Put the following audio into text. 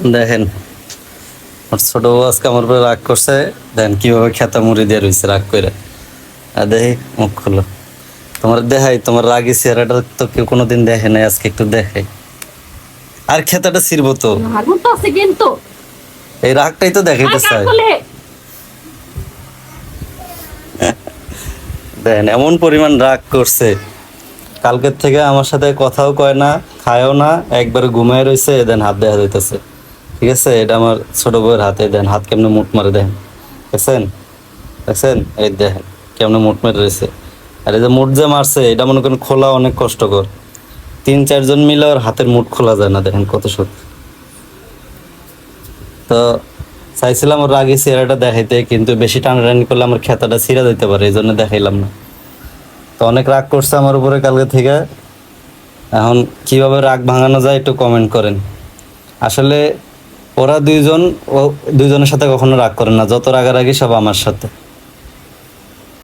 দেখেন আমার ছোট বউ আজকে আমার উপরে রাগ করছে। দেখেন কিভাবে খেতা মুড়ি দিয়ে রয়েছে রাগ করে। আর দেখি মুখ খুলো, তোমার দেখাই তোমার রাগি চেহারাটা তো কেউ কোনোদিন দেখে নাই, আজকে একটু দেখাই। আর খেতাটা ছিড়বো তো, আগুন তো আছে কিন্তু এই রাগটাই তো দেখাইতে চাই। দেখেন এমন পরিমাণ রাগ করছে, কালকের থেকে আমার সাথে কথাও কয় না, খায়ও না, একবার ঘুমায় রয়েছে। দেন হাত দেখা যাইতেছে, ঠিক আছে? এটা আমার ছোট বউয়ের হাতে, দেন হাত কেমনে মুট মারে, দেখেন দেখছেন দেখছেন, এই দেখেন কেমনে মুট মেরে রয়েছে। আর এই যে মুট যে মারছে, এটা মনে করেন খোলা অনেক কষ্টকর, 3-4 জন মিলে ওর হাতের মুট খোলা যায় না। দেখেন কত সত্যি। তো চাইছিলাম ওর রাগি চেহারাটা দেখাইতে, কিন্তু বেশি টানাটানি করলে আমার খেতাটা ছিঁড়া দিতে পারে, এই জন্য দেখাইলাম না। তো অনেক রাগ করছে আমার উপরে কালকে থেকে। এখন কিভাবে রাগ ভাঙানো যায় একটু কমেন্ট করেন। আসলে ওরা দুইজন, ও দুইজনের সাথে কখনো রাগ করে না, যত রাগারাগি সব আমার সাথে।